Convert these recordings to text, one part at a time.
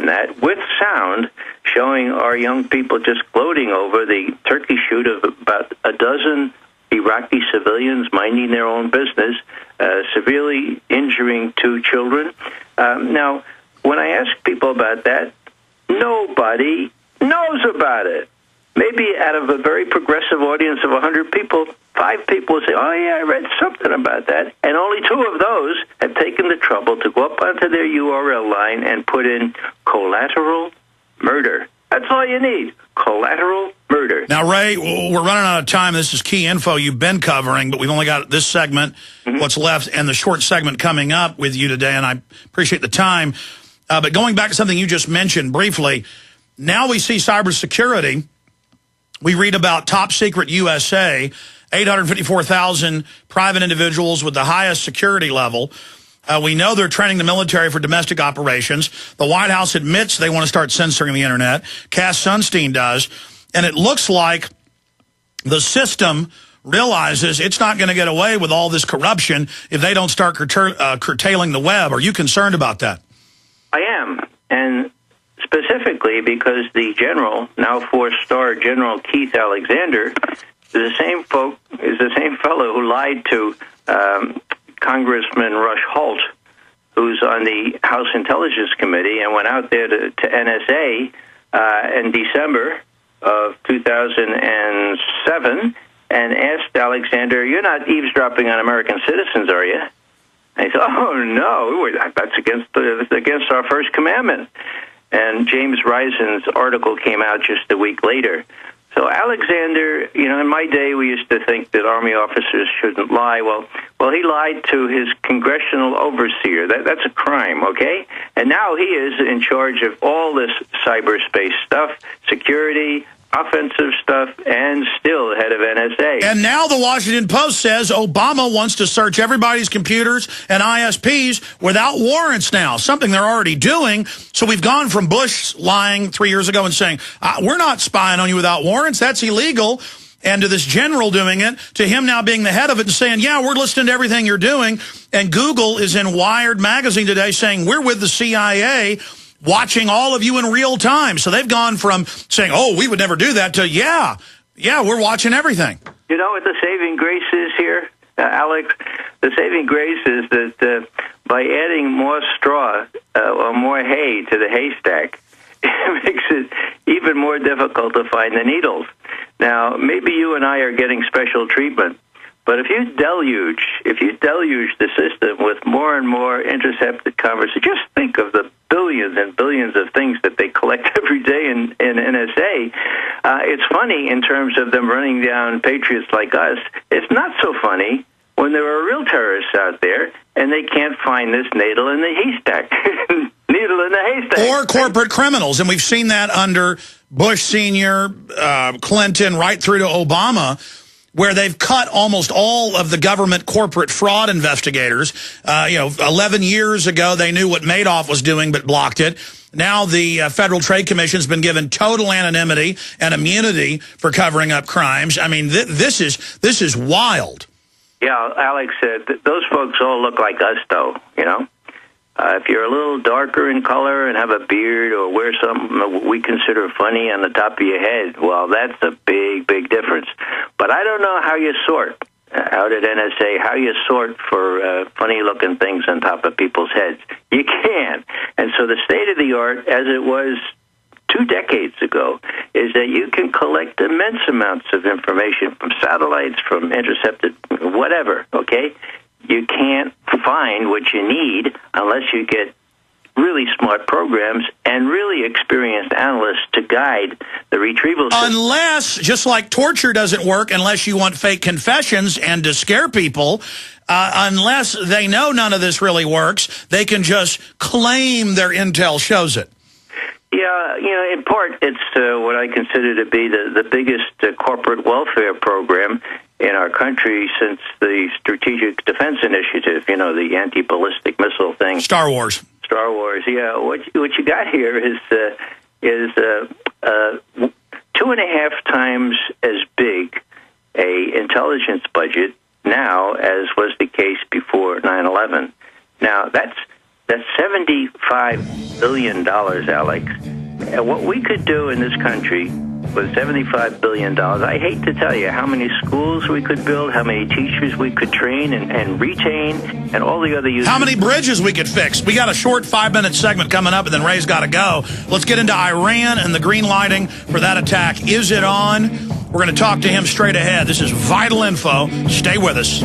that with sound, showing our young people just gloating over the turkey shoot of about a dozen Iraqi civilians minding their own business, severely injuring 2 children. Now, when I ask people about that, nobody knows about it. Maybe out of a very progressive audience of 100 people, 5 people will say, oh, yeah, I read something about that. And only 2 of those have taken the trouble to go up onto their URL line and put in collateral murder. That's all you need, collateral murder. Now, Ray, we're running out of time. This is key info you've been covering, but we've only got this segment, what's left, and the short segment coming up with you today, and I appreciate the time. But going back to something you just mentioned briefly, now we see cybersecurity. We read about Top Secret USA, 854,000 private individuals with the highest security level. We know they're training the military for domestic operations. The White House admits they want to start censoring the Internet. Cass Sunstein does. And it looks like the system realizes it's not going to get away with all this corruption if they don't start curtailing the web. Are you concerned about that? I am. And specifically because the general, now 4-star General Keith Alexander, is the same fellow who lied to Congressman Rush Holt, who's on the House Intelligence Committee, and went out there to NSA in December of 2007 and asked Alexander, "You're not eavesdropping on American citizens, are you?" And he said, "Oh no, that's against our first commandment." And James Risen's article came out just a week later. So Alexander, in my day we used to think that Army officers shouldn't lie. Well, he lied to his congressional overseer. That's a crime, okay? And now he is in charge of all this cyberspace stuff, security, offensive stuff, and still head of NSA. And now the Washington Post says Obama wants to search everybody's computers and ISPs without warrants now, something they're already doing. So we've gone from Bush lying 3 years ago and saying, we're not spying on you without warrants, that's illegal, and to this general doing it, to him now being the head of it and saying, yeah, we're listening to everything you're doing. And Google is in Wired magazine today saying, we're with the CIA, watching all of you in real time. So they've gone from saying, oh, we would never do that, to, yeah, we're watching everything. You know what the saving grace is here, Alex? The saving grace is that by adding more straw or more hay to the haystack, it makes it even more difficult to find the needles. Now, maybe you and I are getting special treatment, but if you deluge the system with more and more intercepted conversations, just think of the billions and billions of things that they collect every day in NSA. It's funny in terms of them running down patriots like us. It's not so funny when there are real terrorists out there and they can't find this needle in the haystack. Needle in the haystack. Or corporate criminals. And we've seen that under Bush Sr., Clinton, right through to Obama, where they've cut almost all of the government corporate fraud investigators. 11 years ago, they knew what Madoff was doing but blocked it. Now the Federal Trade Commission's been given total anonymity and immunity for covering up crimes. I mean, this is wild. Yeah, Alex said those folks all look like us, though, if you're a little darker in color and have a beard or wear something we consider funny on the top of your head, well, that's a big, big difference. But I don't know how you sort out at NSA, how you sort for funny-looking things on top of people's heads. You can't. And so the state of the art, as it was 2 decades ago, is that you can collect immense amounts of information from satellites, from intercepted whatever, okay? You can't find what you need unless you get really smart programs and really experienced analysts to guide the retrieval system. Unless, just like torture doesn't work unless you want fake confessions and to scare people, unless they know none of this really works, they can just claim their intel shows it. Yeah, in part, it's what I consider to be the biggest corporate welfare program in our country since the Strategic Defense Initiative, the anti-ballistic missile thing. Star Wars, yeah. What you got here is 2.5 times as big a intelligence budget now as was the case before 9/11. Now, that's $75 $75 billion, Alex. And what we could do in this country with $75 billion, I hate to tell you how many schools we could build, how many teachers we could train and retain, and all the other uses. How many bridges we could fix. We got a short 5-minute segment coming up, and then Ray's got to go. Let's get into Iran and the green lighting for that attack. Is it on? We're going to talk to him straight ahead. This is Vital Info. Stay with us.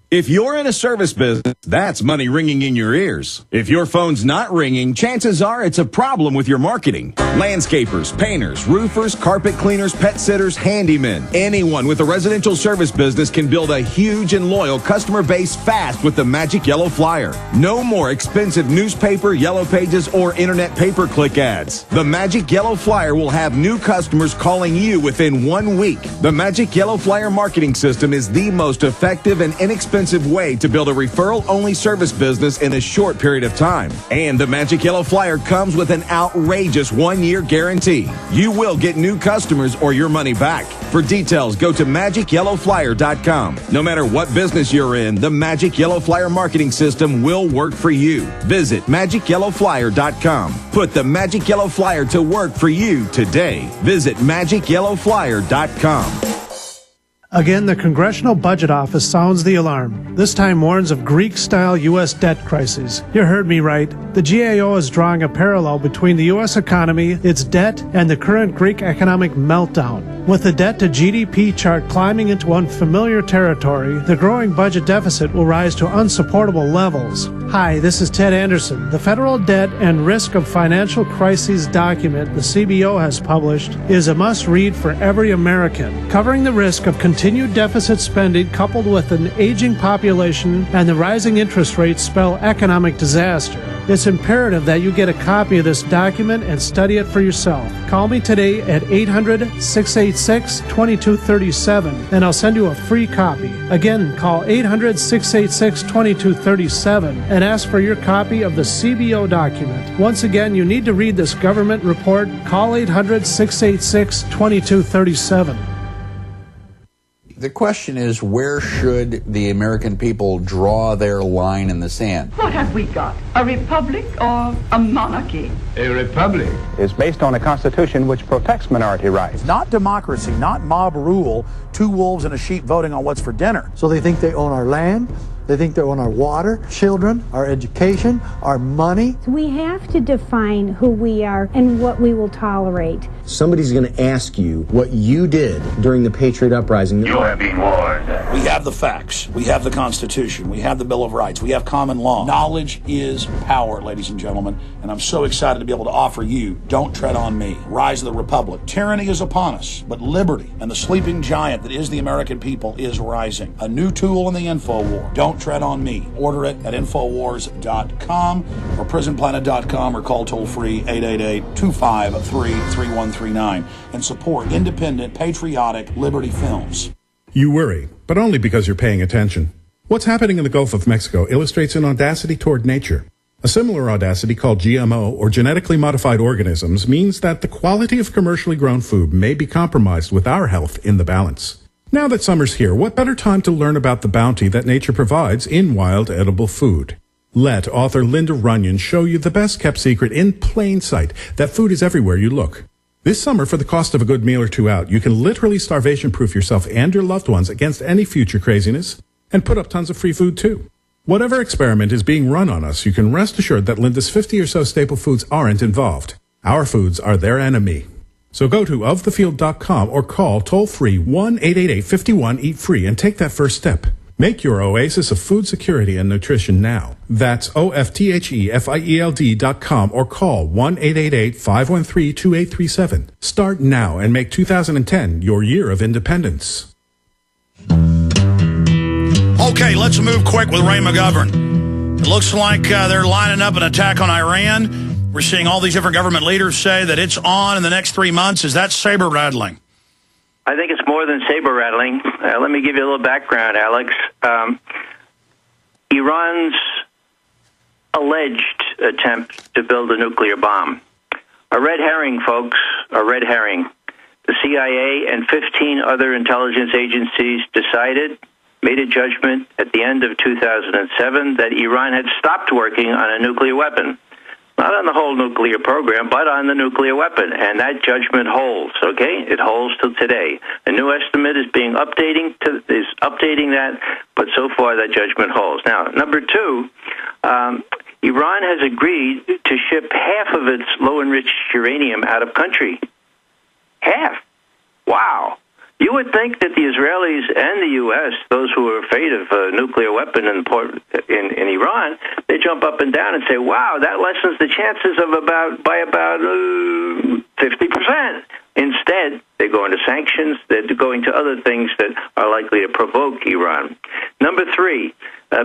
If you're in a service business, that's money ringing in your ears. If your phone's not ringing, chances are it's a problem with your marketing. Landscapers, painters, roofers, carpet cleaners, pet sitters, handymen. Anyone with a residential service business can build a huge and loyal customer base fast with the Magic Yellow Flyer. No more expensive newspaper, yellow pages, or internet pay-per-click ads. The Magic Yellow Flyer will have new customers calling you within 1 week. The Magic Yellow Flyer marketing system is the most effective and inexpensive way to build a referral-only service business in a short period of time. And the Magic Yellow Flyer comes with an outrageous 1-year guarantee. You will get new customers or your money back. For details, go to MagicYellowFlyer.com. No matter what business you're in, the Magic Yellow Flyer marketing system will work for you. Visit MagicYellowFlyer.com. Put the Magic Yellow Flyer to work for you today. Visit MagicYellowFlyer.com. Again, the Congressional Budget Office sounds the alarm. This time warns of Greek-style U.S. debt crises. You heard me right. The GAO is drawing a parallel between the U.S. economy, its debt, and the current Greek economic meltdown. With the debt-to-GDP chart climbing into unfamiliar territory, the growing budget deficit will rise to unsupportable levels. Hi, this is Ted Anderson. The Federal Debt and Risk of Financial Crises document the CBO has published is a must-read for every American, covering the risk of continued deficit spending coupled with an aging population and the rising interest rates spell economic disaster. It's imperative that you get a copy of this document and study it for yourself. Call me today at 800-686-2237 and I'll send you a free copy. Again, call 800-686-2237 and ask for your copy of the CBO document. Once again, you need to read this government report. Call 800-686-2237. The question is, where should the American people draw their line in the sand? What have we got? A republic or a monarchy? A republic is based on a constitution which protects minority rights. Not democracy, not mob rule, 2 wolves and a sheep voting on what's for dinner. So they think they own our land, they think they own our water, children, our education, our money. We have to define who we are and what we will tolerate. Somebody's going to ask you what you did during the Patriot Uprising. You have been warned. We have the facts. We have the Constitution. We have the Bill of Rights. We have common law. Knowledge is power, ladies and gentlemen. And I'm so excited to be able to offer you Don't Tread on Me, Rise of the Republic. Tyranny is upon us, but liberty and the sleeping giant that is the American people is rising. A new tool in the info war. Don't Tread on Me. Order it at Infowars.com or PrisonPlanet.com or call toll-free 888-253-3139 and support independent, patriotic Liberty films. You worry, but only because you're paying attention. What's happening in the Gulf of Mexico illustrates an audacity toward nature. A similar audacity called GMO, or genetically modified organisms, means that the quality of commercially grown food may be compromised with our health in the balance. Now that summer's here, what better time to learn about the bounty that nature provides in wild edible food? Let author Linda Runyon show you the best-kept secret in plain sight, that food is everywhere you look. This summer, for the cost of a good meal or two out, you can literally starvation-proof yourself and your loved ones against any future craziness, and put up tons of free food, too. Whatever experiment is being run on us, you can rest assured that Linda's 50 or so staple foods aren't involved. Our foods are their enemy. So go to ofthefield.com or call toll-free 1-888-51-EAT-FREE and take that first step. Make your oasis of food security and nutrition now. That's OFTHEFIELD.com or call 1-888-513-2837. Start now and make 2010 your year of independence. Okay, let's move quick with Ray McGovern. It looks like they're lining up an attack on Iran. We're seeing all these different government leaders say that it's on in the next 3 months. Is that saber-rattling? I think it's more than saber-rattling. Let me give you a little background, Alex. Iran's alleged attempt to build a nuclear bomb. A red herring, folks, a red herring. the CIA and 15 other intelligence agencies made a judgment at the end of 2007 that Iran had stopped working on a nuclear weapon. Not on the whole nuclear program, but on the nuclear weapon. And that judgment holds, okay? It holds till today. A new estimate is updating that, but so far that judgment holds. Now, number two, Iran has agreed to ship half of its low-enriched uranium out of country. Half. Wow. You would think that the Israelis and the U.S., those who are afraid of a nuclear weapon in Iran, they jump up and down and say, wow, that lessens the chances by about 50%. Instead, they go into sanctions. They're going to other things that are likely to provoke Iran. Number three, a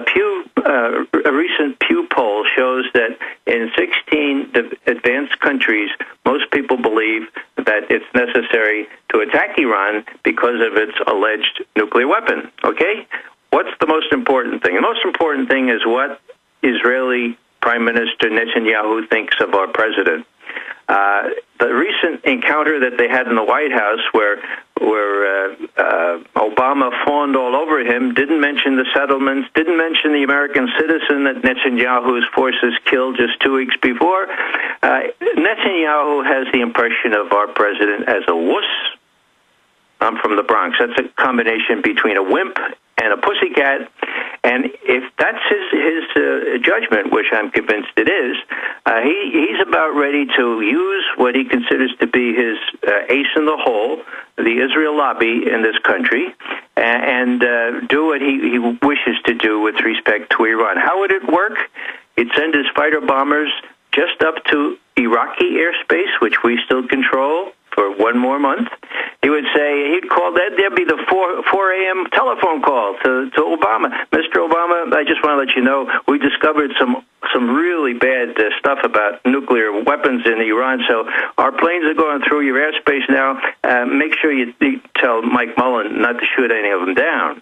recent Pew poll shows that in 16 advanced countries, most people believe that it's necessary to attack Iran because of its alleged nuclear weapon. Okay? What's the most important thing? The most important thing is what Israeli Prime Minister Netanyahu thinks of our president. The recent encounter that they had in the White House where Obama fawned all over him, didn't mention the settlements, didn't mention the American citizen that Netanyahu's forces killed just 2 weeks before. Netanyahu has the impression of our president as a wuss. I'm from the Bronx. That's a combination between a wimp and a pussycat. And if that's his judgment, which I'm convinced it is, he's about ready to use what he considers to be his ace in the hole, the Israel lobby in this country, and do what he wishes to do with respect to Iran. How would it work? He'd send his fighter bombers just up to Iraqi airspace, which we still control, for 1 more month. He would say, he'd call, there'd be the 4 a.m. telephone call to Obama. Mr. Obama, I just want to let you know, we discovered some really bad stuff about nuclear weapons in Iran, so our planes are going through your airspace now. Make sure you tell Mike Mullen not to shoot any of them down.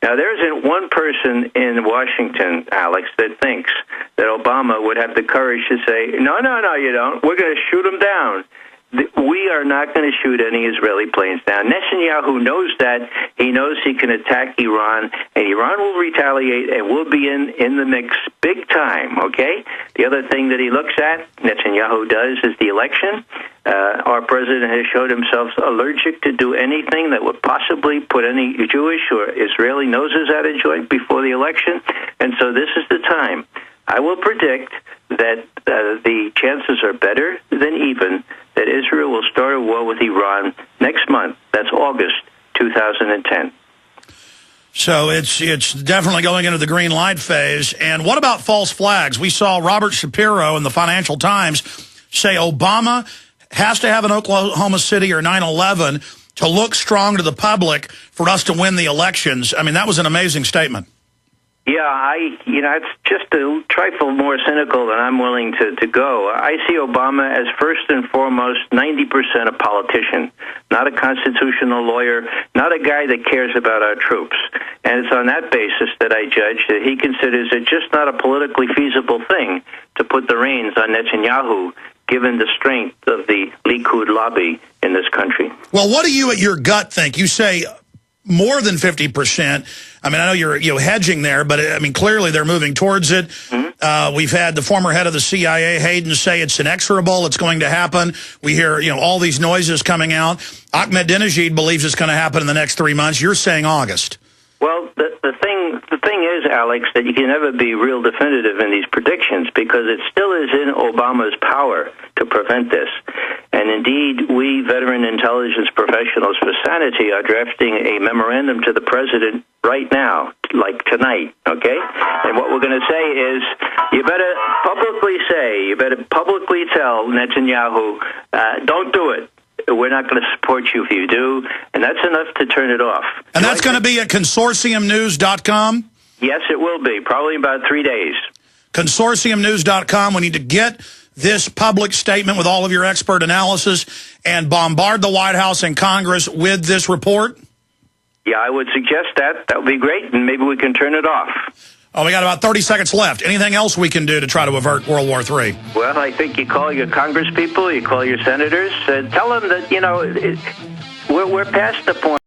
Now, there isn't one person in Washington, Alex, that thinks that Obama would have the courage to say, no, you don't. We're going to shoot them down. We are not going to shoot any Israeli planes down. Netanyahu knows that. He knows he can attack Iran, and Iran will retaliate and will be in the mix big time, okay? The other thing that he looks at, Netanyahu does, is the election. Our president has showed himself allergic to do anything that would possibly put any Jewish or Israeli noses out of joint before the election, and so this is the time. I will predict that the chances are better than even that Israel will start a war with Iran next month. That's August 2010. So it's definitely going into the green light phase. And what about false flags? We saw Robert Shapiro in the Financial Times say Obama has to have an Oklahoma City or 9/11 to look strong to the public for us to win the elections. I mean, that was an amazing statement. Yeah, it's just a trifle more cynical than I'm willing to go. I see Obama as first and foremost 90% a politician, not a constitutional lawyer, not a guy that cares about our troops. And it's on that basis that I judge that he considers it just not a politically feasible thing to put the reins on Netanyahu, given the strength of the Likud lobby in this country. Well, what do you at your gut think? You say more than 50%. I mean, I know you're hedging there, but I mean, clearly they're moving towards it. Mm-hmm. We've had the former head of the CIA, Hayden, say it's inexorable. It's going to happen. We hear, all these noises coming out. Ahmadinejad believes it's going to happen in the next 3 months. You're saying August. Well, the thing is, Alex, that you can never be real definitive in these predictions because it still is in Obama's power to prevent this. And indeed, we veteran intelligence professionals for sanity are drafting a memorandum to the president right now, like tonight, okay? And what we're going to say is, you better publicly tell Netanyahu, don't do it. We're not going to support you if you do, and that's enough to turn it off. And that's going to be at consortiumnews.com? Yes, it will be, probably about 3 days. Consortiumnews.com. We need to get this public statement with all of your expert analysis and bombard the White House and Congress with this report? Yeah, I would suggest that. That would be great, and maybe we can turn it off. Oh, we got about 30 seconds left. Anything else we can do to try to avert World War III? Well, I think you call your congresspeople, you call your senators, tell them that, We're past the point.